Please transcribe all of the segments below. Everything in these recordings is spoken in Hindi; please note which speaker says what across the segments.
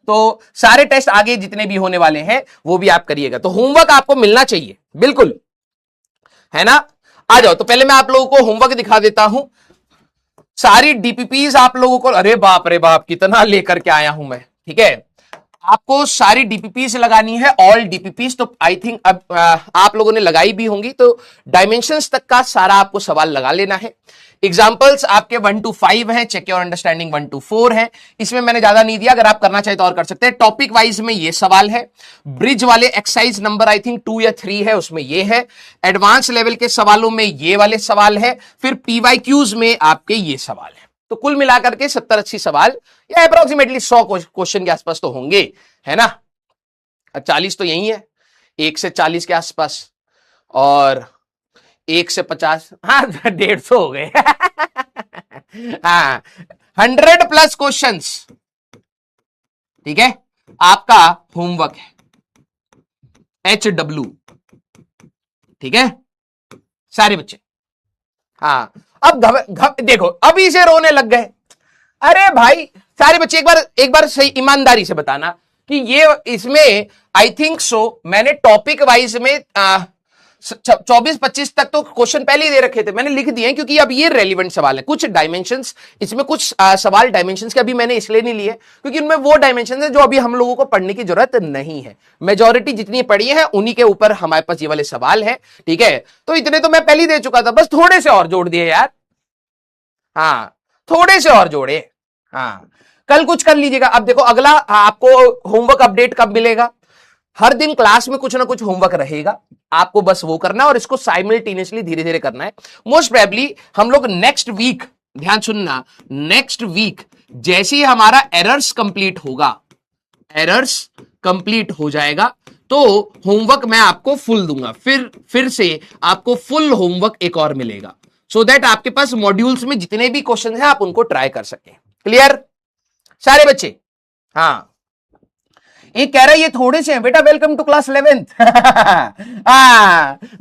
Speaker 1: तो सारे टेस्ट आगे जितने भी होने वाले हैं वो भी आप करिएगा। तो होमवर्क आपको मिलना चाहिए, बिल्कुल, है ना। आ जाओ, तो पहले मैं आप लोगों को होमवर्क दिखा देता हूं। सारी डीपीपीज आप लोगों को, अरे बाप रे बाप कितना लेकर के आया हूं मैं, ठीक है। आपको सारी डीपीपीज लगानी है, ऑल डीपीपीज। तो आई थिंक अब आप लोगों ने लगाई भी होंगी, तो डायमेंशंस तक का सारा आपको सवाल लगा लेना है। एग्जाम्पल्स आपके 1 to 5 हैं, चेक योर अंडरस्टैंडिंग 1 to 4 है। इसमें मैंने ज्यादा नहीं दिया, अगर आप करना चाहे तो और कर सकते हैं। टॉपिक वाइज में ये सवाल है, ब्रिज वाले एक्सरसाइज नंबर आई थिंक 2 या 3 है, उसमें ये है। एडवांस लेवल के सवालों में ये वाले सवाल है, फिर पीवाईक्यूज में आपके ये सवाल है। तो कुल मिलाकर के 70-80 सवाल या अप्रोक्सीमेटली 100 क्वेश्चन के आसपास तो होंगे, है ना। 40 तो यही है, 1 से 40 के आसपास, और 1 से 50, हाँ 150 हो गए। हाँ 100+ क्वेश्चंस, ठीक है, आपका होमवर्क है, HW, ठीक है सारे बच्चे। हाँ अब देखो अभी से रोने लग गए। अरे भाई सारे बच्चे एक बार सही ईमानदारी से बताना कि ये इसमें आई थिंक सो मैंने टॉपिक वाइज में 24-25 तक तो क्वेश्चन पहले ही दे रखे थे, मैंने लिख दिए हैं, क्योंकि अब ये रेलिवेंट सवाल है। कुछ डायमेंशंस इसमें, कुछ सवाल डायमेंशंस के अभी मैंने इसलिए नहीं लिए क्योंकि उनमें वो डायमेंशंस है जो अभी हम लोगों को पढ़ने की जरूरत नहीं है। मेजॉरिटी जितनी पढ़ी है उन्हीं के ऊपर हमारे पास ये वाले सवाल है, ठीक है। तो इतने तो मैं पहले ही दे चुका था, बस थोड़े से और जोड़ दिए यार, हाँ थोड़े से और जोड़े। हाँ कल कुछ कर लीजिएगा। अब देखो अगला आपको होमवर्क अपडेट कब मिलेगा, हर दिन क्लास में कुछ ना कुछ होमवर्क रहेगा, आपको बस वो करना है और इसको साइमल्टेनियसली धीरे धीरे करना है। मोस्ट प्रोबेबली हम लोग नेक्स्ट वीक, ध्यान सुनना, नेक्स्ट वीक जैसे ही हमारा एरर्स कंप्लीट होगा, एरर्स कंप्लीट हो जाएगा तो होमवर्क मैं आपको फुल दूंगा, फिर से आपको फुल होमवर्क एक और मिलेगा, सो दैट आपके पास मॉड्यूल्स में जितने भी क्वेश्चन हैं आप उनको ट्राई कर सकें। क्लियर सारे बच्चे। हाँ एक कह रहा है ये थोड़े से हैं बेटा, वेलकम टू क्लास 11th।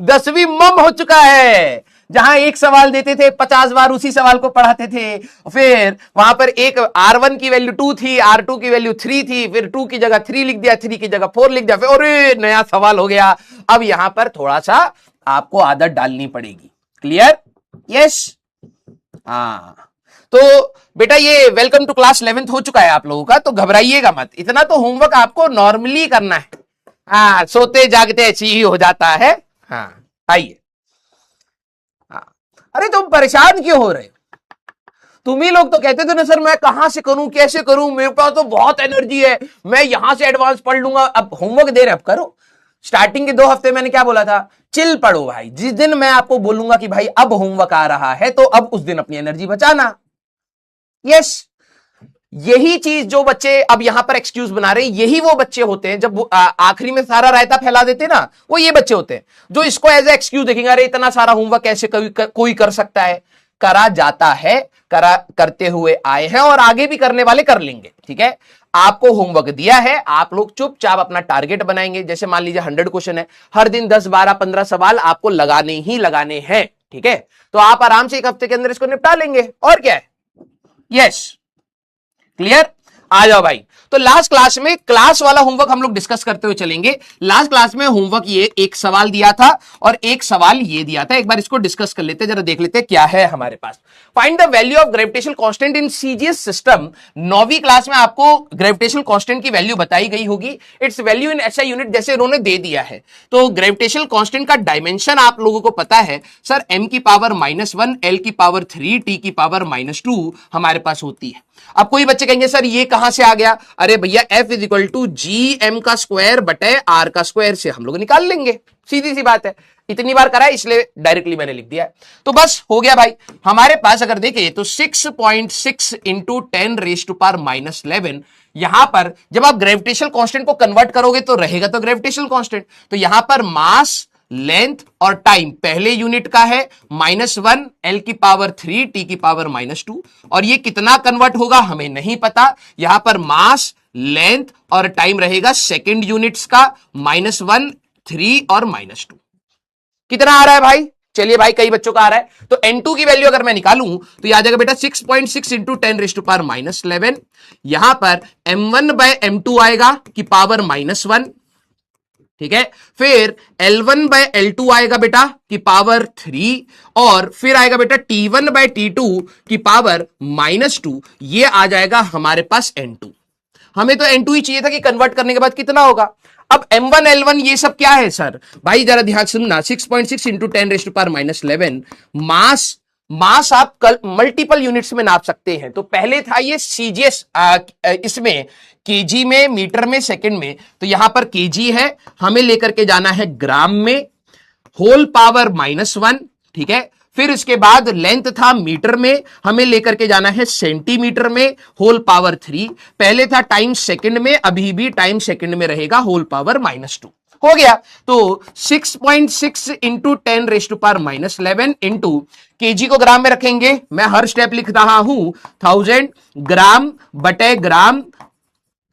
Speaker 1: 10वीं मम हो चुका है, जहां एक सवाल देते थे 50 बार उसी सवाल को पढ़ाते थे, फिर वहां पर एक R1 की वैल्यू 2 थी, R2 की वैल्यू 3 थी, फिर 2 की जगह 3 लिख दिया, 3 की जगह 4 लिख दिया, फिर अरे नया सवाल हो गया। अब यहां पर थोड़ा सा आपको आदत डालनी पड़ेगी। क्लियर? यस। हाँ तो बेटा ये वेलकम टू क्लास 11th हो चुका है आप लोगों का, तो घबराइएगा मत, इतना तो होमवर्क आपको नॉर्मली करना है। हाँ सोते जागते ऐसी ही हो जाता है। हाँ आइए। हाँ अरे तुम परेशान क्यों हो रहे हो? तुम ही लोग तो कहते थे ना सर मैं कहां से करूं, कैसे करूं, मेरे पास तो बहुत एनर्जी है, मैं यहां से एडवांस पढ़ लूंगा। अब होमवर्क दे रहे, अब करो। स्टार्टिंग के 2 हफ्ते मैंने क्या बोला था, चिल पढ़ो भाई। जिस दिन मैं आपको बोलूंगा कि भाई अब होमवर्क आ रहा है तो अब उस दिन अपनी एनर्जी बचाना। यस यही चीज जो बच्चे अब यहां पर एक्सक्यूज बना रहे हैं, यही वो बच्चे होते हैं जब आखिरी में सारा रायता फैला देते ना, वो ये बच्चे होते हैं जो इसको एज ए एक्सक्यूज देखेंगे, अरे इतना सारा होमवर्क कैसे कोई कर सकता है। करा जाता है, करते हुए आए हैं और आगे भी करने वाले कर लेंगे। ठीक है, आपको होमवर्क दिया है, आप लोग चुपचाप अपना टारगेट बनाएंगे। जैसे मान लीजिए 100 क्वेश्चन है, हर दिन 10, 12, 15 सवाल आपको लगाने ही लगाने हैं। ठीक है, तो आप आराम से 1 हफ्ते के अंदर इसको निपटा लेंगे, और क्या है। यस क्लियर, आ जाओ भाई। तो लास्ट क्लास में क्लास वाला होमवर्क हम लोग डिस्कस करते हुए चलेंगे। लास्ट क्लास में होमवर्क ये एक सवाल दिया था और एक सवाल ये दिया था, एक बार इसको डिस्कस कर लेते हैं, जरा देख लेते हैं क्या है हमारे पास। Find the value of gravitational constant in CGS system. 9वीं क्लास में आपको ग्रेविटेशनल कांस्टेंट की वैल्यू बताई गई होगी, its value in SI unit जैसे उन्होंने दे दिया है। तो ग्रेविटेशनल कांस्टेंट का डायमेंशन आप लोगों को पता है सर, m की पावर -1, l की पावर 3, t की पावर -2 हमारे पास होती है। अब कोई बच्चे कहेंगे सर ये कहां से आ गया, अरे भैया F = gm का स्क्वायर बटे r का स्क्वायर से हम लोग निकाल लेंगे, सीधी सी बात है। इतनी बार करा है इसलिए डायरेक्टली मैंने लिख दिया है, तो बस हो गया भाई। हमारे पास अगर देखें तो 6.6 × 10⁻⁻11, यहां पर जब आप ग्रेविटेशनल कांस्टेंट को कन्वर्ट करोगे तो रहेगा तो ग्रेविटेशनल कांस्टेंट। तो यहां पर मास, लेंथ और टाइम पहले यूनिट का है, -1, l की पावर 3, t की पावर -2, और ये कितना कन्वर्ट होगा हमें नहीं पता। यहां पर मास, लेंथ और टाइम रहेगा सेकंड यूनिट्स का, -1, 3 और -2। कितना आ रहा है भाई, चलिए भाई, कई बच्चों का आ रहा है। तो N2 की वैल्यू अगर मैं निकालूं तो यह आ जाएगा बेटा 6.6 इंटू 10⁻⁻11। यहां पर m1/m2 आएगा की पावर -1, ठीक है। फिर L1/L2 आएगा बेटा की पावर 3, और फिर आएगा बेटा T1/T2 की पावर -2। ये आ जाएगा हमारे पास N2। हमें तो N2 ही चाहिए था कि कन्वर्ट करने के बाद कितना होगा। अब M1 L1 ये सब क्या है सर? भाई जरा ध्यान सुनना, 6.6 इंटू 10⁻⁻11 मास। मास आप कल मल्टीपल यूनिट्स में नाप सकते हैं। तो पहले था ये सीजीएस, इसमें केजी में, मीटर में, सेकंड में। तो यहां पर केजी है, हमें लेकर के जाना है ग्राम में, होल पावर -1, ठीक है। फिर इसके बाद लेंथ था मीटर में, हमें लेकर के जाना है सेंटीमीटर में, होल पावर 3। पहले था टाइम सेकंड में, अभी भी टाइम सेकंड में रहेगा, होल पावर -2 हो गया। तो 6.6 इंटू 10⁻⁻11 इंटू केजी को ग्राम में रखेंगे। मैं हर स्टेप लिख रहा हूं, 1000 ग्राम बटे ग्राम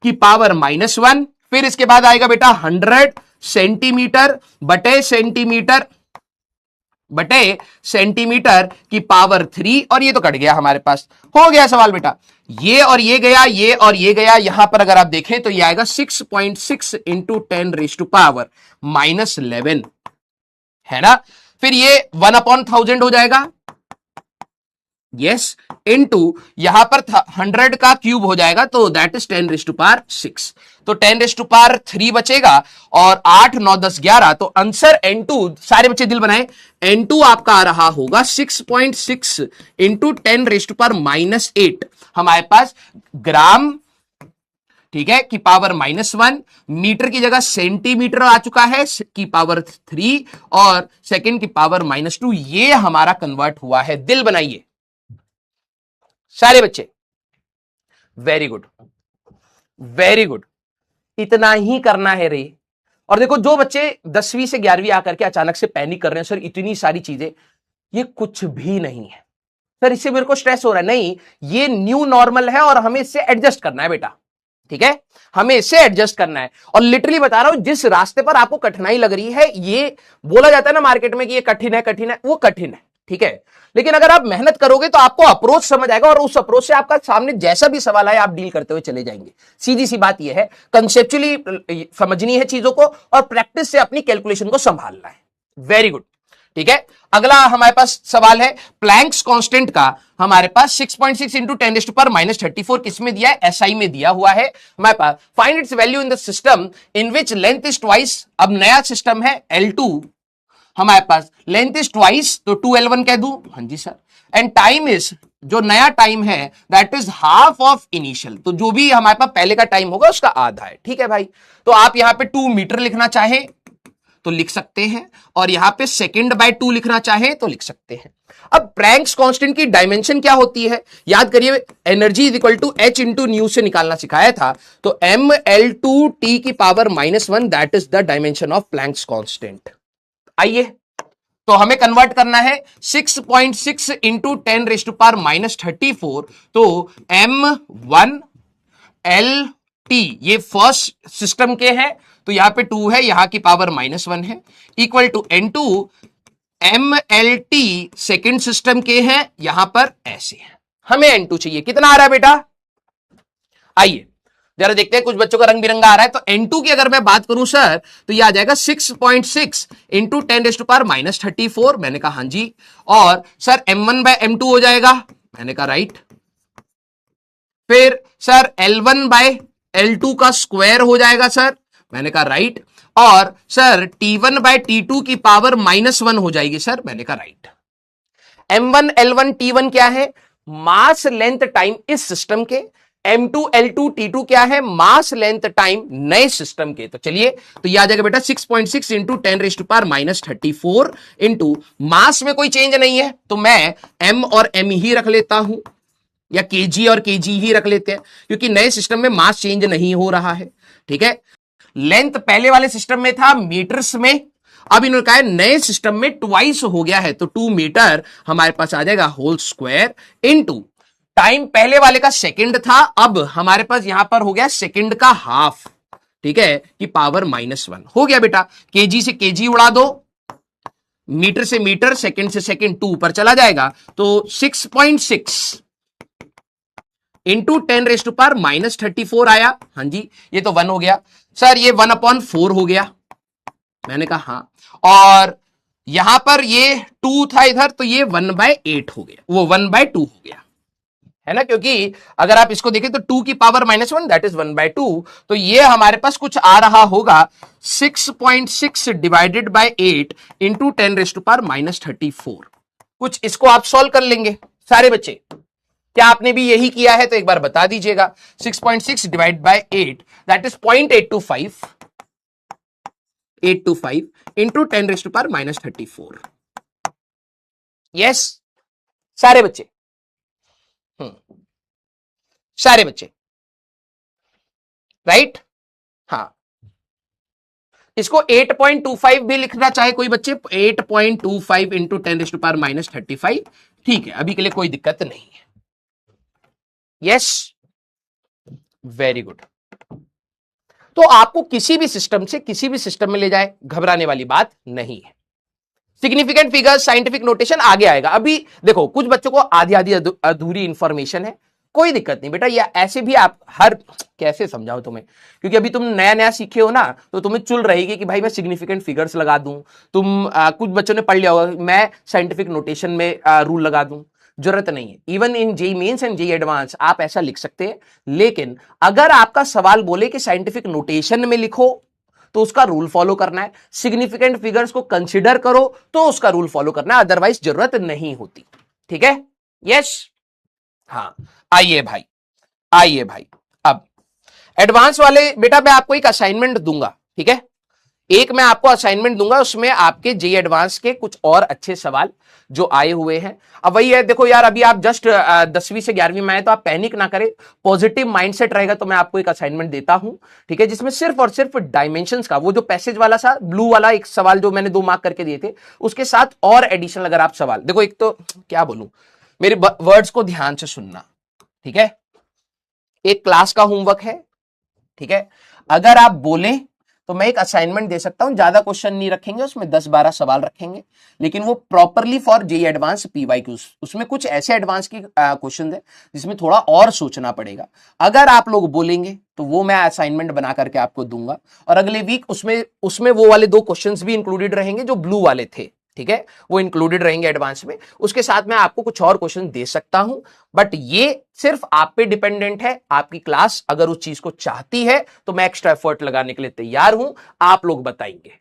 Speaker 1: की पावर -1। फिर इसके बाद आएगा बेटा 100 सेंटीमीटर बटे सेंटीमीटर बटे सेंटीमीटर की पावर 3, और ये तो कट गया हमारे पास। हो गया सवाल बेटा। ये और ये गया, ये और ये गया। यहां पर अगर आप देखें तो ये आएगा 6.6 इंटू 10⁻⁻11, है ना। फिर ये 1/1000 हो जाएगा, यस, इनटू यहां पर 100 का क्यूब हो जाएगा, तो दैट इज 10⁻6। तो 10⁻3 बचेगा, और 8 9 10 11। तो आंसर N2, सारे बच्चे दिल बनाए, N2 आपका आ रहा होगा 6.6 इंटू 10⁻⁻8 हमारे पास ग्राम, ठीक है, की पावर -1। मीटर की जगह सेंटीमीटर आ चुका है की पावर 3, और सेकंड की पावर -2। ये हमारा कन्वर्ट हुआ है। दिल बनाइए सारे बच्चे, वेरी गुड, वेरी गुड। इतना ही करना है रे। और देखो, जो बच्चे 10वीं से 11वीं आकर के अचानक से पैनिक कर रहे हैं, सर इतनी सारी चीजें, ये कुछ भी नहीं है सर, इससे मेरे को स्ट्रेस हो रहा है। नहीं, ये न्यू नॉर्मल है और हमें इससे एडजस्ट करना है बेटा, ठीक है, हमें इससे एडजस्ट करना है। और लिटरली बता रहा हूं, जिस रास्ते पर आपको कठिनाई लग रही है, ये बोला जाता है ना मार्केट में कि ये कठिन है, कठिन है, वो कठिन है, ठीक है। लेकिन अगर आप मेहनत करोगे तो आपको अप्रोच समझ आएगा, और उस अप्रोच से आपका सामने जैसा भी सवाल आए आप डील करते हुए चले जाएंगे। सीधी सी बात यह है, कंसेप्चुअली समझनी है चीजों को, और प्रैक्टिस से अपनी कैलकुलेशन को संभालना है। वेरी गुड, ठीक है। अगला हमारे पास सवाल है प्लैंक्स कांस्टेंट का। हमारे पास 6.6 इंटू 10⁻⁻34 किसमें दिया है? SI में दिया हुआ है हमारे पास। Find its value in the system in which length is twice. अब नया सिस्टम है L2, हमारे पास लेंथ इज ट्वाइस, तो 2L1 कह दूं, हाँ जी सर। एंड टाइम इज, जो नया टाइम है that is half of initial. तो जो भी हमारे पास पहले का टाइम होगा उसका आधा है, ठीक है भाई। तो आप यहां पे 2 मीटर लिखना चाहें तो लिख सकते हैं, और यहां पे सेकंड/2 लिखना चाहें तो लिख सकते हैं। अब प्लैंक्स कांस्टेंट की डायमेंशन क्या होती है? याद करिए, energy is equal to H into nu से निकालना सिखाया था। तो mL2T की power -1 that is the dimension of Planck's constant. आइए, तो हमें कन्वर्ट करना है 6.6 इंटू 10⁻⁻34। तो M1LT ये फर्स्ट सिस्टम के हैं, तो यहां पे 2 है, यहां की पावर -1 है, equal to N2 MLT second system के हैं, यहां पर ऐसे है। हमें N2 चाहिए, कितना आ रहा है बेटा? आइए जरा देखते हैं, कुछ बच्चों का रंग बिरंगा आ रहा है। तो N2 की अगर मैं बात करूं सर, तो ये आ जाएगा 6.6 इंटू 10⁻⁻34। मैंने कहा हाँ जी। और सर M1/M2 हो जाएगा, मैंने कहा राइट। फिर सर L1/L2 का स्क्वायर हो जाएगा सर, मैंने कहा राइट। और सर T1/T2 की पावर -1 हो जाएगी सर, मैंने कहा राइट। M1 L1 T1 क्या है? मास लेंथ टाइम इस सिस्टम के। M2 L2 T2 क्या है? मास लेंथ टाइम नए सिस्टम के। तो चलिए, तो यह आ जाएगा बेटा 6.6 इंटू 10⁻⁻34 इंटू मास में कोई चेंज नहीं है, तो मैं M और M ही रख लेता हूं, या KG और KG ही रख लेते हैं, क्योंकि नए सिस्टम में मास चेंज नहीं हो रहा है, ठीक है। लेंथ पहले वाले सिस्टम में था मीटर्स में, अब इन्होंने कहा है नए सिस्टम में ट्वाइस हो गया है, तो 2 मीटर हमारे पास आ जाएगा होल स्क्वायर इनटू टाइम पहले वाले का सेकंड था, अब हमारे पास यहां पर हो गया सेकंड का हाफ, ठीक है, कि पावर -1 हो गया बेटा। केजी से केजी उड़ा दो, मीटर से मीटर, सेकंड से सेकंड 2 ऊपर चला जाएगा, तो 6.6 इंटू 10⁻⁻34 आया। हाँ जी, ये तो 1 हो गया सर, ये 1/4 हो गया। मैंने कहा हाँ, और यहां पर ये 2 था इधर, तो ये 1/8 हो गया, वो 1/2 हो गया, है ना, क्योंकि अगर आप इसको देखें तो 2 की पावर -1 दैट इज 1/2, तो ये हमारे पास कुछ आ रहा होगा 6.6 डिवाइडेड बाय 8 इंटू 10⁻⁻34। कुछ इसको आप सॉल्व कर लेंगे सारे बच्चे। क्या आपने भी यही किया है तो एक बार बता दीजिएगा। 6.6 divide by 8 that is 0.825 into 10⁻⁻34। Yes, सारे बच्चे, सारे बच्चे, राइट। हाँ, इसको 8.25 भी लिखना चाहे कोई बच्चे, 8.25 इंटू 10⁻⁻35, ठीक है, अभी के लिए कोई दिक्कत नहीं है। Yes, very good. तो आपको किसी भी सिस्टम से किसी भी सिस्टम में ले जाए, घबराने वाली बात नहीं है। सिग्निफिकेंट फिगर्स, साइंटिफिक नोटेशन आगे आएगा। अभी देखो, कुछ बच्चों को आधी आधी अधूरी इंफॉर्मेशन है, कोई दिक्कत नहीं बेटा, या ऐसे भी आप हर, कैसे समझाऊं तुम्हें, क्योंकि अभी तुम नया नया सीखे हो ना, तो तुम्हें चुल रहेगी कि भाई मैं सिग्निफिकेंट फिगर्स लगा दूं। तुम कुछ बच्चों ने पढ़ लिया होगा मैं साइंटिफिक नोटेशन में रूल लगा दूं, जरूरत नहीं है। Even in JEE Mains and JEE Advanced आप ऐसा लिख सकते हैं, लेकिन अगर आपका सवाल बोले कि साइंटिफिक नोटेशन में लिखो तो उसका रूल फॉलो करना है, सिग्निफिकेंट फिगर्स को कंसीडर करो तो उसका रूल फॉलो करना है, अदरवाइज जरूरत नहीं होती। ठीक है, यस। हाँ, आइए भाई, आइए भाई, अब एडवांस वाले बेटा मैं आपको एक असाइनमेंट दूंगा, ठीक है, एक मैं आपको असाइनमेंट दूंगा, उसमें आपके जेई एडवांस के कुछ और अच्छे सवाल जो आए हुए हैं। अब वही है, देखो यार, अभी आप जस्ट 10वीं से 11वीं में आए तो आप पैनिक ना करें, पॉजिटिव माइंडसेट रहेगा तो मैं आपको एक असाइनमेंट देता हूं, ठीक है, जिसमें सिर्फ और सिर्फ डायमेंशंस का, वो जो पैसेज वाला सा ब्लू वाला एक सवाल जो मैंने 2 मार्क करके दिए थे, उसके साथ और एडिशनल अगर आप सवाल देखो, एक तो क्या बोलूं, मेरे वर्ड्स को ध्यान से सुनना, ठीक है, एक क्लास का होमवर्क है, ठीक है, अगर आप बोलें तो मैं एक असाइनमेंट दे सकता हूं, ज्यादा क्वेश्चन नहीं रखेंगे उसमें, 10-12 सवाल रखेंगे, लेकिन वो properly for JEE Advanced PYQs, उसमें कुछ ऐसे एडवांस की क्वेश्चन है जिसमें थोड़ा और सोचना पड़ेगा। अगर आप लोग बोलेंगे तो वो मैं असाइनमेंट बना करके आपको दूंगा, और अगले वीक उसमें वो वाले 2 क्वेश्चंस भी इंक्लूडेड रहेंगे जो ब्लू वाले थे, ठीक है, वो इंक्लूडेड रहेंगे एडवांस में। उसके साथ मैं आपको कुछ और क्वेश्चन दे सकता हूं, बट ये सिर्फ आप पे डिपेंडेंट है। आपकी क्लास अगर उस चीज को चाहती है तो मैं एक्स्ट्रा एफर्ट लगाने के लिए तैयार हूं, आप लोग बताएंगे।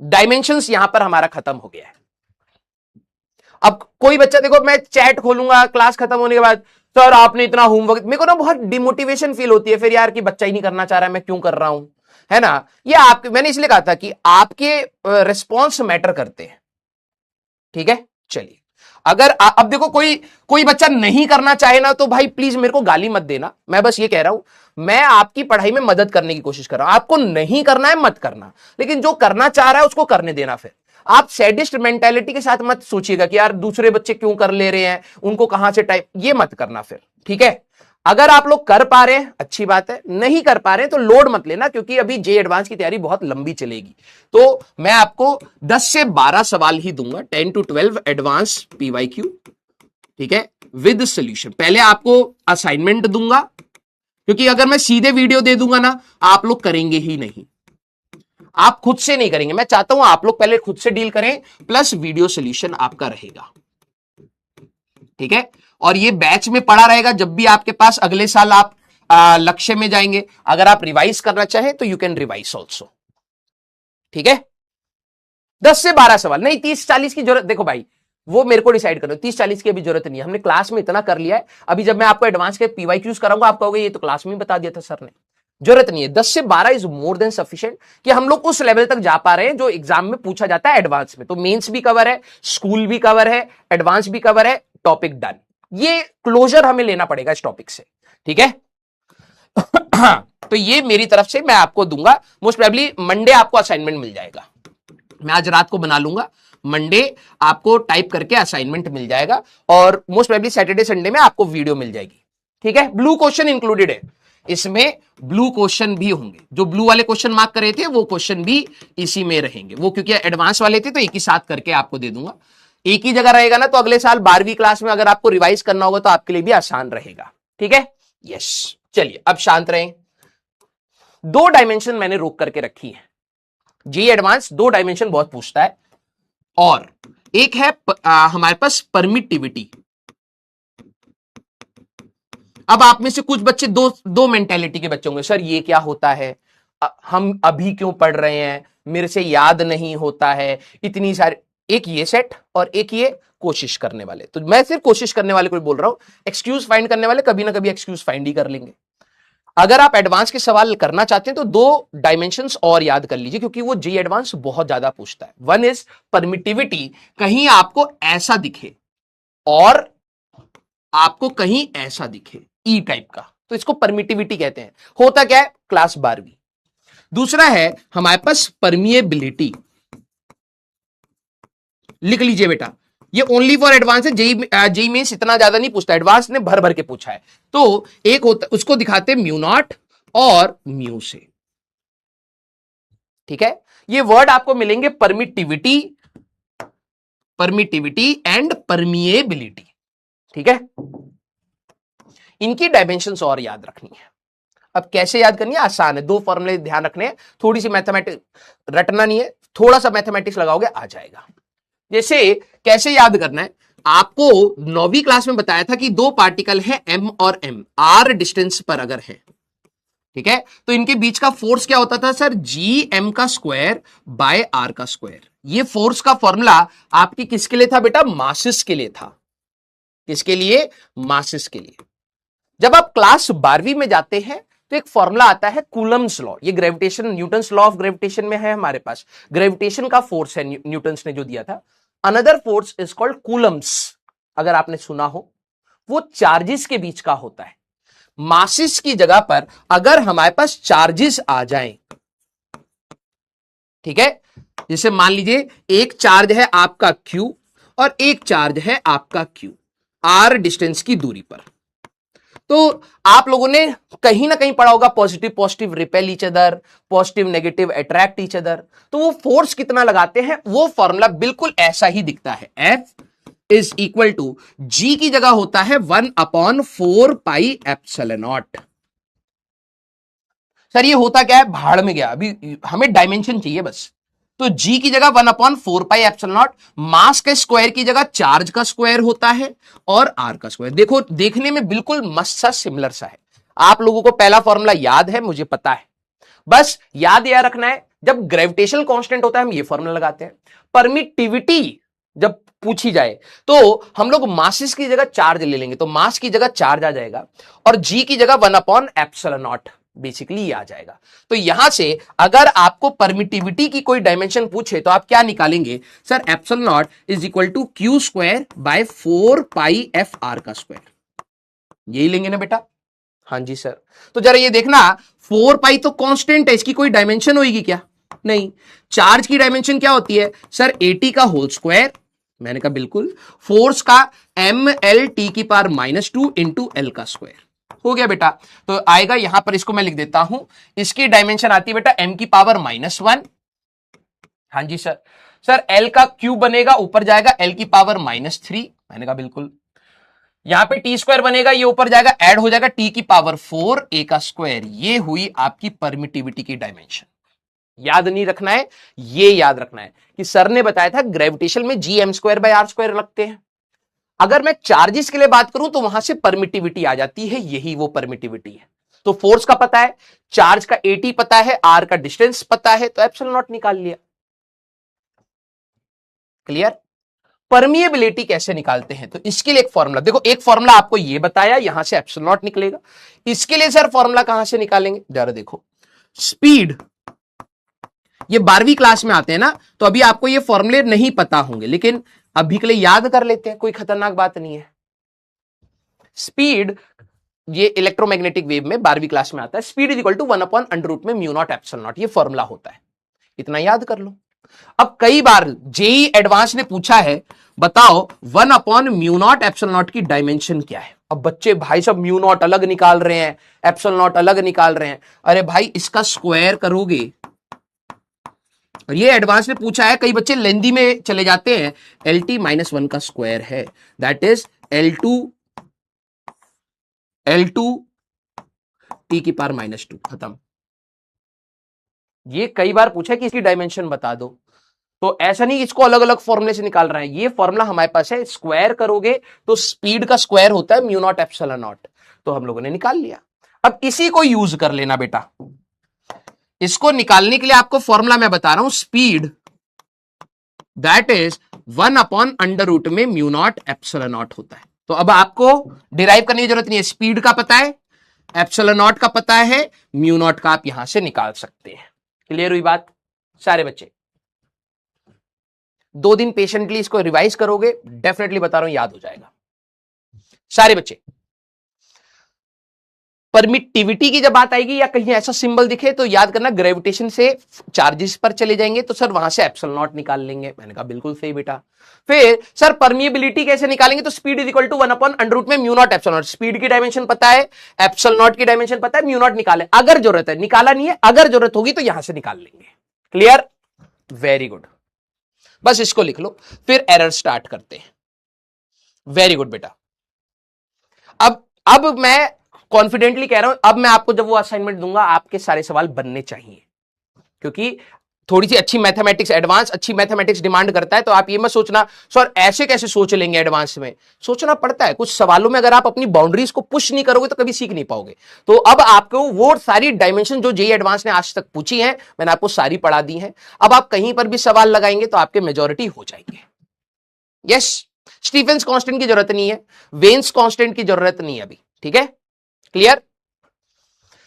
Speaker 1: डायमेंशंस यहां पर हमारा खत्म हो गया है। अब कोई बच्चा, देखो मैं चैट खोलूंगा क्लास खत्म होने के बाद, सर आपने इतना होमवर्क, मेरे को ना बहुत डिमोटिवेशन फील होती है फिर यार, कि बच्चा ही नहीं करना चाह रहा है, मैं क्यों कर रहा हूं, है ना। ये आपके, मैंने इसलिए कहा था कि आपके रिस्पॉन्स मैटर करते हैं, ठीक है। चलिए, अगर अब देखो कोई बच्चा नहीं करना चाहे ना, तो भाई प्लीज मेरे को गाली मत देना, मैं बस ये कह रहा हूं मैं आपकी पढ़ाई में मदद करने की कोशिश कर रहा हूं। आपको नहीं करना है मत करना, लेकिन जो करना चाह रहा है उसको करने देना। फिर आप सैडिस्ट मेंटालिटी के साथ मत सोचिएगा कि यार दूसरे बच्चे क्यों कर ले रहे हैं, उनको कहां से टाइप, ये मत करना फिर, ठीक है। अगर आप लोग कर पा रहे हैं अच्छी बात है, नहीं कर पा रहे हैं तो लोड मत लेना, क्योंकि अभी जे एडवांस की तैयारी बहुत लंबी चलेगी। तो मैं आपको 10 से 12 सवाल ही दूंगा, 10 to 12 एडवांस पीवाईक्यू, ठीक है, विद सॉल्यूशन। पहले आपको असाइनमेंट दूंगा, क्योंकि अगर मैं सीधे वीडियो दे दूंगा ना, आप लोग करेंगे ही नहीं, आप खुद से नहीं करेंगे। मैं चाहता हूं आप लोग पहले खुद से डील करें, प्लस वीडियो सॉल्यूशन आपका रहेगा, ठीक है। और ये बैच में पड़ा रहेगा, जब भी आपके पास अगले साल आप लक्ष्य में जाएंगे, अगर आप रिवाइज करना चाहें तो यू कैन रिवाइज ऑल्सो, ठीक है। 10 से 12 सवाल नहीं, 30-40 की जरूरत, देखो भाई वो मेरे को डिसाइड करो, 30-40 की अभी जरूरत नहीं है, हमने क्लास में इतना कर लिया है। अभी जब मैं आपको एडवांस के पीवाईक्यूज कराऊंगा, आप कहोगे ये तो क्लास में ही बता दिया था सर ने, जरूरत नहीं है। 10 से 12 इज मोर देन सफिशिएंट कि हम लोग उस लेवल तक जा पा रहे हैं जो एग्जाम में पूछा जाता है एडवांस में। तो मेंस भी कवर है, स्कूल भी कवर है, एडवांस भी कवर है, टॉपिक डन। ये क्लोजर हमें लेना पड़ेगा इस टॉपिक से, ठीक है। तो ये मेरी तरफ से मैं आपको दूंगा, मोस्ट प्रोबेबली मंडे आपको असाइनमेंट मिल जाएगा, मैं आज रात को बना लूंगा, मंडे आपको टाइप करके असाइनमेंट मिल जाएगा, और मोस्ट प्रोबेबली सैटरडे संडे में आपको वीडियो मिल जाएगी, ठीक है। ब्लू क्वेश्चन इंक्लूडेड है, इसमें ब्लू क्वेश्चन भी होंगे, जो ब्लू वाले क्वेश्चन मार्क करे थे वो क्वेश्चन भी इसी में रहेंगे। वो क्योंकि एडवांस वाले थे तो एक ही साथ करके आपको दे दूंगा, एक ही जगह रहेगा ना, तो अगले साल 12वीं क्लास में अगर आपको रिवाइज करना होगा तो आपके लिए भी आसान रहेगा। ठीक है, यस। चलिए अब शांत रहें। 2 डायमेंशन मैंने रोक करके रखी है। जी एडवांस 2 डायमेंशन बहुत पूछता है, और एक है हमारे पास परमिटिविटी। अब आप में से कुछ बच्चे दो मेंटेलिटी के बच्चे होंगे, सर ये क्या होता है, हम अभी क्यों पढ़ रहे हैं, मेरे से याद नहीं होता है, इतनी सारी। एक ये सेट और एक ये कोशिश करने वाले। तो मैं सिर्फ कोशिश करने वाले को बोल रहा हूं, एक्सक्यूज फाइंड करने वाले कभी ना कभी एक्सक्यूज फाइंड ही कर लेंगे। अगर आप एडवांस के सवाल करना चाहते हैं तो 2 डायमेंशंस और याद कर लीजिए, क्योंकि वो जी एडवांस बहुत ज्यादा पूछता है। वन इज परमिटिविटी, कहीं आपको ऐसा दिखे और आपको कहीं ऐसा दिखे, ई टाइप का, तो इसको परमिटिविटी कहते हैं। होता क्या है, क्लास 12वीं। दूसरा है हमारे पास परमिएबिलिटी, लिख लीजिए बेटा, ये ओनली फॉर एडवांस है, जेई में इतना ज्यादा नहीं पूछता, एडवांस ने भर भर के पूछा है। तो एक होता, उसको दिखाते म्यू नॉट और म्यू से। ठीक है, ये वर्ड आपको मिलेंगे परमिटिविटी, परमिटिविटी एंड परमिएबिलिटी। ठीक है, इनकी डायमेंशंस और याद रखनी है। अब कैसे याद करनी है, आसान है, 2 फॉर्मूले ध्यान रखने हैं, थोड़ी सी मैथमेटिक्स रटना नहीं है, थोड़ा सा मैथमेटिक्स लगाओगे आ जाएगा। जैसे कैसे याद करना है, आपको 9वीं क्लास में बताया था कि 2 पार्टिकल है m और m, r डिस्टेंस पर अगर है, ठीक है, तो इनके बीच का फोर्स क्या होता था सर, जी एम का स्क्वायर बाय आर का स्क्वायर। ये फोर्स का फॉर्मूला आपकी किसके लिए था बेटा, मासेस के लिए था। किसके लिए, मासेस के लिए। जब आप क्लास 12वीं में जाते हैं तो एक फॉर्मूला आता है कूलम्स लॉ, ये gravitation, Newton's law of gravitation में है हमारे पास, ग्रेविटेशन का फोर्स है न्यूटन्स ने जो दिया था। Another force is called Coulomb's, अगर आपने सुना हो, वो चार्जेस के बीच का होता है। मासेस की जगह पर अगर हमारे पास चार्जेस आ जाएं, ठीक है, जैसे मान लीजिए एक चार्ज है आपका Q और एक चार्ज है आपका Q, R डिस्टेंस की दूरी पर, तो आप लोगों ने कहीं ना कहीं पढ़ा होगा positive positive repel each other, positive negative attract each other. तो वो फोर्स कितना लगाते हैं, वो फॉर्मूला बिल्कुल ऐसा ही दिखता है, F is equal to G की जगह होता है 1/4 पाई एप्सिलॉन नॉट। सर ये होता क्या है, भाड़ में गया, अभी हमें डायमेंशन चाहिए बस। तो G की जगह 1/4 पाई एप्सिलॉन नॉट, मास के स्क्वायर की जगह चार्ज का स्क्वायर होता है और R का स्क्वायर। देखो देखने में बिल्कुल मस्त सा सिमिलर सा है। आप लोगों को पहला फॉर्मूला याद है, मुझे पता है, बस याद यह रखना है, जब ग्रेविटेशनल कांस्टेंट होता है हम ये फॉर्मूला लगाते हैं। परमिटिविटी जब पूछी जाए तो हम लोग मासेस की जगह चार्ज ले लेंगे, तो मास की जगह चार्ज आ जाएगा और G की जगह 1/एप्सिलॉन नॉट बेसिकली ये आ जाएगा। तो यहां से अगर आपको परमिटिविटी की कोई डायमेंशन पूछे तो आप क्या निकालेंगे, sir epsilon not is equal to Q square by 4 pi F R का स्क्वायर, यही लेंगे ना बेटा। हाँ जी सर, तो जरा ये देखना 4 पाई तो कांस्टेंट है, इसकी कोई डायमेंशन होगी क्या, नहीं। चार्ज की डायमेंशन क्या होती है सर, AT का होल स्क्वायर, मैंने कहा बिल्कुल, फोर्स का MLT की पावर -2 इंटू L का स्क्वायर, हो गया बेटा। तो आएगा यहां पर, इसको मैं लिख देता हूं, इसकी डायमेंशन आती है बेटा m की पावर -1। हाँ जी सर, सर L का क्यूब बनेगा, ऊपर जाएगा L की पावर -3, मैंने कहा बिल्कुल। यहां पे टी स्क्वायर बनेगा, ये ऊपर जाएगा, ऐड हो जाएगा T की पावर 4 A का स्क्वायर। ये हुई आपकी परमिटिविटी की डायमेंशन। याद नहीं रखना है, ये याद रखना है कि सर ने बताया था ग्रेविटेशन में Gm²/r² लगते हैं। अगर मैं चार्जेस के लिए बात करूं तो वहां से परमिटिविटी आ जाती है, यही वो परमिटिविटी है। तो फोर्स का पता है, चार्ज का AT पता है, R का डिस्टेंस पता है, तो एप्सिलॉन नॉट निकाल लिया। क्लियर। परमिएबिलिटी कैसे निकालते हैं, तो इसके लिए एक फॉर्मूला देखो, एक फॉर्मूला आपको ये बताया, यहां से एप्सिलॉन नॉट निकलेगा। इसके लिए सर फॉर्मूला कहां से निकालेंगे, जरा देखो, स्पीड, ये 12वीं क्लास में आते हैं ना, तो अभी आपको ये फॉर्मूले नहीं पता होंगे, लेकिन अभी के लिए याद कर लेते हैं, कोई खतरनाक बात नहीं है। स्पीड, ये इलेक्ट्रोमैग्नेटिक वेव में 12वीं क्लास में आता है, स्पीड इज इक्वल टू 1/√में म्यू नॉट एप्सिलॉन नॉट, ये फॉर्मूला होता है, इतना याद कर लो। अब कई बार जेई एडवांस ने पूछा है, बताओ 1/म्यू नॉट एप्सिलॉन नॉट की डायमेंशन क्या है। अब बच्चे भाई सब म्यू नॉट अलग निकाल रहे हैं, एप्सिलॉन नॉट अलग निकाल रहे हैं। अरे भाई इसका स्क्वायर करोगे, और ये एडवांस में पूछा है, कई बच्चे लेंदी में चले जाते हैं। LT माइनस 1 का स्क्वायर है, दैट इज L2 T की पावर -2, खत्म। ये कई बार पूछा है कि इसकी डायमेंशन बता दो, तो ऐसा नहीं इसको अलग अलग फॉर्मूले से निकाल रहा है, ये फॉर्मूला हमारे पास है। स्क्वायर करोगे तो स्पीड का स्क्वायर होता है म्यू नॉट एप्सिलॉन नॉट, तो हम लोगों ने निकाल लिया। अब इसी को यूज कर लेना बेटा, इसको निकालने के लिए आपको फॉर्मूला मैं बता रहा हूं, स्पीड दैट इज 1/√, में म्यू नॉट एप्सिलॉन नॉट होता है। तो अब आपको डिराइव करने की जरूरत नहीं है, स्पीड का पता है, एप्सिलॉन नॉट का पता है, म्यू नॉट का आप यहां से निकाल सकते हैं। क्लियर हुई बात सारे बच्चे? 2 दिन पेशेंटली इसको रिवाइज करोगे, डेफिनेटली बता रहा हूं याद हो जाएगा सारे बच्चे। परमिटिविटी की जब बात आएगी या कहीं ऐसा सिंबल दिखे तो याद करना ग्रेविटेशन से चार्जेस पर चले जाएंगे, तो सर वहां से एप्सिलॉन नॉट निकाल लेंगे। मैंने कहा बिल्कुल सही बेटा। फिर सर परमिएबिलिटी कैसे निकालेंगे, तो स्पीड इज इक्वल टू 1/√, में mu not epsilon not. Speed की डायमेंशन पता है, एप्सिलॉन नॉट की डायमेंशन पता है, म्यू नॉट निकाले अगर जरूरत है, निकाला नहीं है, अगर जरूरत होगी तो यहां से निकाल लेंगे। क्लियर, वेरी गुड, बस इसको लिख लो, फिर एरर स्टार्ट करते हैं। वेरी गुड बेटा। अब मैं कॉन्फिडेंटली कह रहा हूं, अब मैं आपको जब वो असाइनमेंट दूंगा आपके सारे सवाल बनने चाहिए, क्योंकि थोड़ी सी अच्छी मैथमेटिक्स, एडवांस अच्छी मैथमेटिक्स डिमांड करता है। तो आप ये मत सोचना सर ऐसे कैसे सोच लेंगे, एडवांस में सोचना पड़ता है। कुछ सवालों में अगर आप अपनी बाउंड्रीज को पुश नहीं करोगे तो कभी सीख नहीं पाओगे। तो अब आपको वो सारी डायमेंशन जो जेईई एडवांस ने आज तक पूछी है, मैंने आपको सारी पढ़ा दी है। अब आप कहीं पर भी सवाल लगाएंगे तो आपके मेजोरिटी हो जाएंगे। यस, स्टीफेंस कांस्टेंट की जरूरत नहीं है, वेन्स कांस्टेंट की जरूरत नहीं है अभी, ठीक है? क्लियर?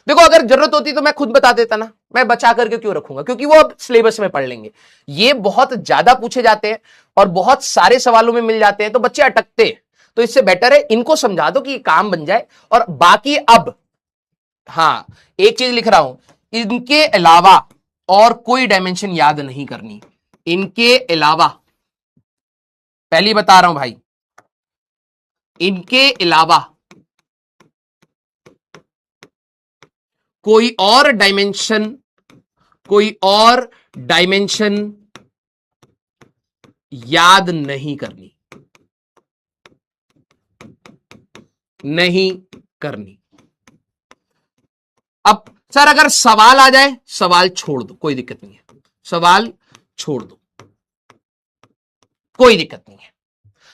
Speaker 1: देखो अगर जरूरत होती तो मैं खुद बता देता ना, मैं बचा करके क्यों रखूंगा, क्योंकि वो अब सिलेबस में पढ़ लेंगे। ये बहुत ज्यादा पूछे जाते हैं और बहुत सारे सवालों में मिल जाते हैं, तो बच्चे अटकते हैं। तो इससे बेटर है इनको समझा दो कि काम बन जाए। और बाकी अब हाँ, एक चीज लिख रहा हूं, इनके अलावा और कोई डायमेंशन याद नहीं करनी। इनके अलावा, पहली बता रहा हूं भाई, इनके अलावा कोई और डायमेंशन याद नहीं करनी, अब सर अगर सवाल आ जाए, सवाल छोड़ दो, कोई दिक्कत नहीं है, सवाल छोड़ दो, कोई दिक्कत नहीं है।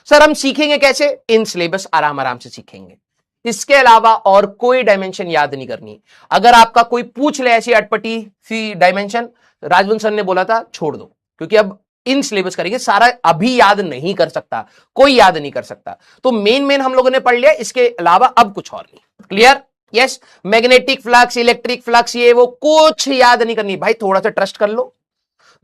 Speaker 1: सर हम सीखेंगे कैसे, इन सिलेबस आराम आराम से सीखेंगे। इसके अलावा और कोई डायमेंशन याद नहीं करनी। अगर आपका कोई पूछ ले ऐसी अटपटी सी डायमेंशन, राजवंश सर ने बोला था छोड़ दो, क्योंकि अब इन सिलेबस करेंगे, सारा अभी याद नहीं कर सकता, कोई याद नहीं कर सकता। तो मेन हम लोगों ने पढ़ लिया, इसके अलावा अब कुछ और नहीं। Clear? Yes, magnetic flux, electric flux, ये वो कुछ याद नहीं करनी भाई, थोड़ा सा ट्रस्ट कर लो।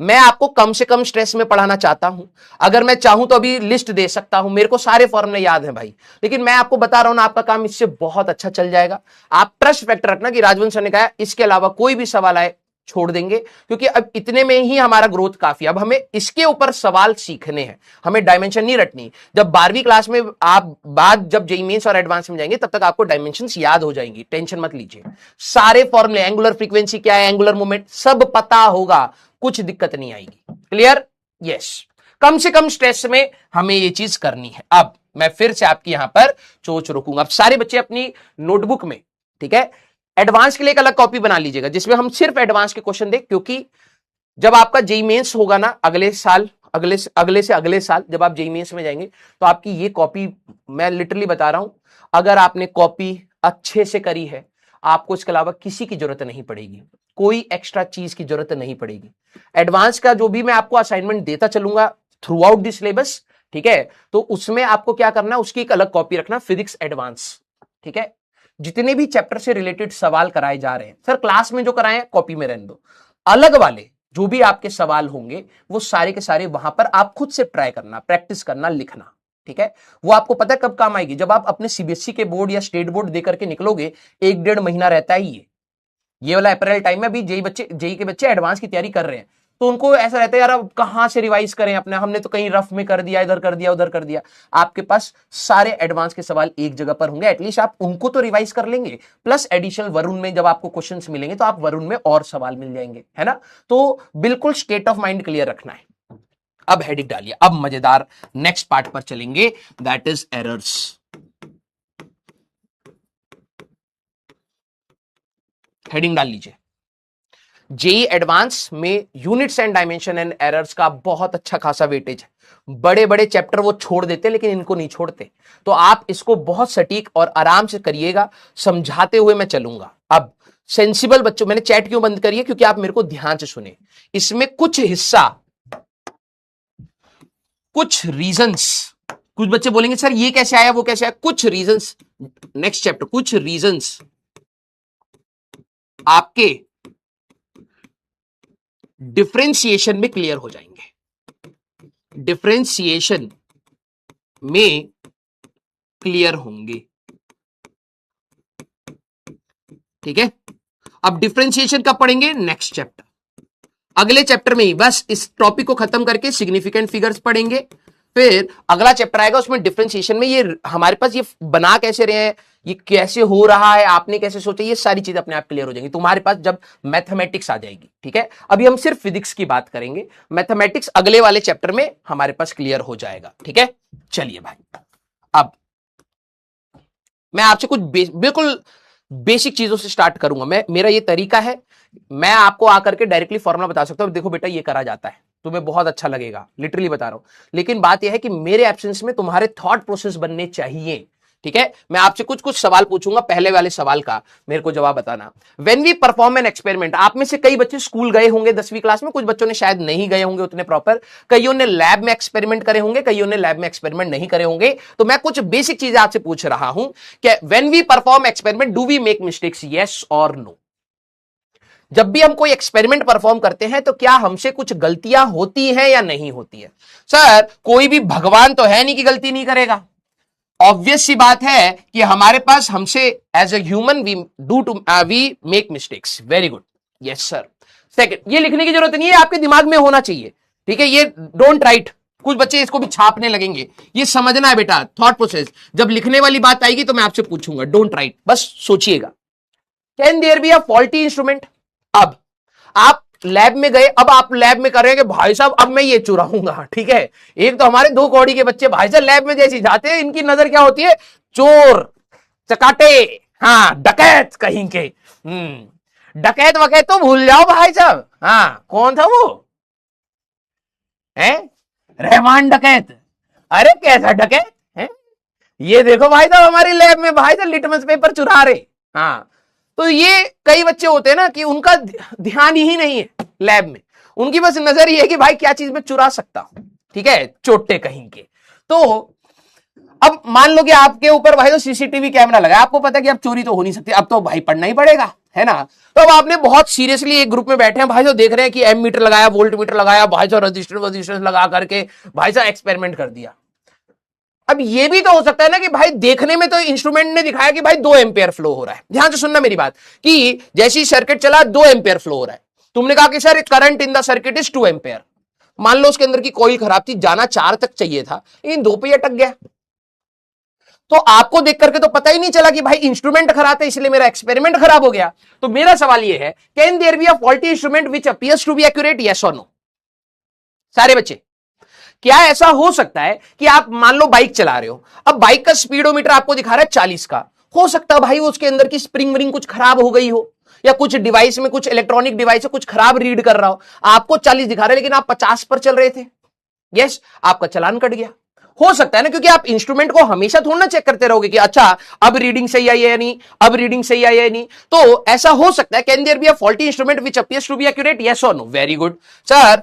Speaker 1: मैं आपको कम से कम स्ट्रेस में पढ़ाना चाहता हूं। अगर मैं चाहूं तो अभी लिस्ट दे सकता हूं, मेरे को सारे फॉर्मूले याद हैं भाई, लेकिन मैं आपको बता रहा हूं ना, आपका काम इससे बहुत अच्छा चल जाएगा। आप ट्रस्ट फैक्टर रखना कि राजवंश सर ने कहा इसके अलावा कोई भी सवाल आए छोड़ देंगे, क्योंकि अब इतने में ही हमारा ग्रोथ काफी। अब हमें इसके ऊपर सवाल सीखने हैं, हमें डायमेंशन नहीं रटनी। जब 12वीं क्लास में आप बाद जब जेईई मेंस और एडवांस में जाएंगे, तब तक आपको डायमेंशंस याद हो जाएंगी, टेंशन मत लीजिए। सारे फॉर्मूले, एंगुलर फ्रीक्वेंसी क्या है, एंगुलर मोमेंट, सब पता होगा, कुछ दिक्कत नहीं आएगी। क्लियर? यस, कम से कम स्ट्रेस में हमें ये चीज करनी है। अब मैं फिर से आपकी यहां पर चोच रोकूंगा। अब सारे बच्चे अपनी नोटबुक में, ठीक है, एडवांस के लिए एक अलग कॉपी बना लीजिएगा, जिसमें हम सिर्फ एडवांस के क्वेश्चन दें, क्योंकि जब आपका जेईई मेंस होगा ना अगले साल, अगले से अगले साल जब आप जेईई मेंस में जाएंगे, तो आपकी ये कॉपी, मैं लिटरली बता रहा हूं, अगर आपने कॉपी अच्छे से करी है, आपको इसके अलावा किसी की जरूरत नहीं पड़ेगी, कोई एक्स्ट्रा चीज की जरूरत नहीं पड़ेगी। एडवांस का जो भी मैं आपको असाइनमेंट देता चलूंगा थ्रू आउट दिस सिलेबस, ठीक है, तो उसमें आपको क्या करना है, उसकी एक अलग कॉपी रखना, फिजिक्स एडवांस, ठीक है। जितने भी चैप्टर से रिलेटेड सवाल कराए जा रहे हैं, सर क्लास में जो कराए हैं कॉपी में रहने दो, अलग वाले जो भी आपके सवाल होंगे वो सारे के सारे वहां पर आप खुद से ट्राई करना, प्रैक्टिस करना, लिखना, ठीक है। वो आपको पता है कब काम आएगी, जब आप अपने सीबीएसई के बोर्ड या स्टेट बोर्ड देकर के निकलोगे, 1-1.5 महीना रहता है ये वाला अप्रैल टाइम में। अभी जेईई के बच्चे एडवांस की तैयारी कर रहे हैं, तो उनको ऐसा रहता है यार अब कहां से रिवाइज करें अपने, हमने तो कहीं रफ में कर दिया, इधर कर दिया, उधर कर दिया। आपके पास सारे एडवांस के सवाल एक जगह पर होंगे, एटलीस्ट आप उनको तो रिवाइज कर लेंगे, प्लस एडिशनल वरुण में जब आपको क्वेश्चंस मिलेंगे तो आप वरुण में और सवाल मिल जाएंगे, है ना। तो बिल्कुल स्टेट ऑफ माइंड क्लियर रखना है। अब हेडिंग डालिए, अब मजेदार नेक्स्ट पार्ट पर चलेंगे, दैट इज एरर्स। हेडिंग डाल लीजिए, जेई एडवांस में units and dimension and errors का बहुत अच्छा खासा वेटेज है। बड़े बड़े चैप्टर वो छोड़ देते हैं, लेकिन इनको नहीं छोड़ते। तो आप इसको बहुत सटीक और आराम से करिएगा, समझाते हुए मैं चलूंगा। अब सेंसिबल बच्चों, मैंने चैट क्यों बंद करी है, क्योंकि आप मेरे को ध्यान से सुने। इसमें कुछ हिस्सा, कुछ रीजंस, कुछ बच्चे बोलेंगे सर ये कैसे आया, वो कैसे आया, कुछ रीजंस, नेक्स्ट चैप्टर, कुछ रीजंस आपके डिफरेंशिएशन में क्लियर हो जाएंगे, डिफरेंशिएशन में क्लियर होंगे, ठीक है। अब डिफरेंशिएशन कब पढ़ेंगे, नेक्स्ट चैप्टर, अगले चैप्टर में ही, बस इस टॉपिक को खत्म करके सिग्निफिकेंट फिगर्स पढ़ेंगे, फिर अगला चैप्टर आएगा, उसमें डिफरेंशिएशन में ये हमारे पास ये बना कैसे रहे हैं, ये कैसे हो रहा है, आपने कैसे सोचा, ये सारी चीज अपने आप क्लियर हो जाएंगी तुम्हारे पास जब मैथमेटिक्स आ जाएगी, ठीक है। अभी हम सिर्फ फिजिक्स की बात करेंगे, मैथमेटिक्स अगले वाले चैप्टर में हमारे पास क्लियर हो जाएगा, ठीक है। चलिए भाई, अब मैं आपसे कुछ बिल्कुल बेसिक चीजों से स्टार्ट करूंगा। मेरा ये तरीका है, मैं आपको आकर के डायरेक्टली फॉर्मूला बता सकता हूं, देखो बेटा ये करा जाता है, तुम्हें बहुत अच्छा लगेगा, लिटरली बता रहा हूं। लेकिन बात यह है कि मेरे एब्सेंस में तुम्हारे थॉट प्रोसेस बनने चाहिए, ठीक है। मैं आपसे कुछ कुछ सवाल पूछूंगा, पहले वाले सवाल का मेरे को जवाब बताना। When we perform an experiment, आप में से कई बच्चे स्कूल गए होंगे 10वीं क्लास में, कुछ बच्चों ने शायद नहीं गए होंगे उतने प्रॉपर, कईयों ने लैब में एक्सपेरिमेंट करे होंगे, कईयों ने लैब में एक्सपेरिमेंट नहीं करे होंगे। तो मैं कुछ बेसिक चीजें आपसे पूछ रहा हूं कि when we perform experiment do we make mistakes, yes और नो। जब भी हम कोई एक्सपेरिमेंट परफॉर्म करते हैं तो क्या हमसे कुछ गलतियां होती हैं या नहीं होती है। सर कोई भी भगवान तो है नहीं कि गलती नहीं करेगा, ऑब्वियस सी बात है कि हमारे पास, हमसे as a human we make mistakes, very good, yes sir. Second, ये लिखने की जरूरत नहीं है, आपके दिमाग में होना चाहिए, ठीक है, ये डोंट राइट। कुछ बच्चे इसको भी छापने लगेंगे, ये समझना है बेटा, थॉट प्रोसेस। जब लिखने वाली बात आएगी तो मैं आपसे पूछूंगा, डोंट राइट, बस सोचिएगा। Can there be a faulty instrument. अब आप लैब में गए, अब आप लैब में कर रहे हैं कि भाई साहब अब मैं ये चुराऊंगा, ठीक है। एक तो हमारे 2 कौड़ी के बच्चे भाई साहब लैब में जैसे जाते हैं, इनकी नजर क्या होती है, चोर चकाटे, हाँ डकैत कहीं के। डकैत वकैत तो भूल जाओ भाई साहब, हाँ कौन था वो, है रहमान डकैत। अरे कैसा डकैत है, ये देखो भाई साहब हमारी लैब में भाई साहब लिटमस पेपर चुरा रहे। हाँ, तो ये कई बच्चे होते हैं ना कि उनका ध्यान ही नहीं है लैब में, उनकी बस नजर ये है कि भाई क्या चीज मैं चुरा सकता हूं, ठीक है, चोटे कहीं के। तो अब मान लो कि आपके ऊपर भाई तो सीसीटीवी कैमरा लगा, आपको पता है कि अब चोरी तो हो नहीं सकती, अब तो भाई पढ़ना ही पड़ेगा, है ना। तो अब आपने बहुत सीरियसली एक ग्रुप में बैठे हैं भाई, तो देख रहे हैं कि एम मीटर लगाया, वोल्ट मीटर लगाया, भाई साहब रजिस्टर लगा करके भाई साहब एक्सपेरिमेंट कर दिया। अब ये भी तो हो सकता है ना कि भाई देखने में तो इंस्ट्रूमेंट ने दिखाया कि भाई 2 एम्पियर फ्लो हो रहा है, ध्यान से सुनना मेरी बात, कि जैसी सर्किट चला 2 एम्पियर फ्लो हो रहा है, तुमने कहा कि sir current in the circuit is 2 ampere. मान लो उसके अंदर की कॉइल खराब थी, जाना 4 तक चाहिए था, लेकिन 2 पे ही अटक गया। तो आपको देख करके तो पता ही नहीं चला कि भाई इंस्ट्रूमेंट खराब है इसलिए मेरा एक्सपेरिमेंट खराब हो गया। तो मेरा सवाल यह है, can there be a faulty instrument which appears to be accurate, yes और नो। सारे बच्चे, क्या ऐसा हो सकता है कि आप मान लो बाइक चला रहे हो, अब बाइक का स्पीडोमीटर आपको दिखा रहा है 40 का, हो सकता है भाई उसके अंदर की स्प्रिंग विंग कुछ खराब हो गई हो, या कुछ डिवाइस में, कुछ इलेक्ट्रॉनिक डिवाइस है कुछ खराब रीड कर रहा हो, आपको 40 दिखा रहा है लेकिन आप 50 पर चल रहे थे, यस, आपका चालान कट गया। हो सकता है ना, क्योंकि आप इंस्ट्रूमेंट को हमेशा थोड़ा ना चेक करते रहोगे कि अच्छा अब रीडिंग सही आई है या नहीं, अब रीडिंग सही आई है नहीं। तो ऐसा हो सकता है, can there be a faulty instrument which appears to be accurate, yes और नो, वेरी गुड सर।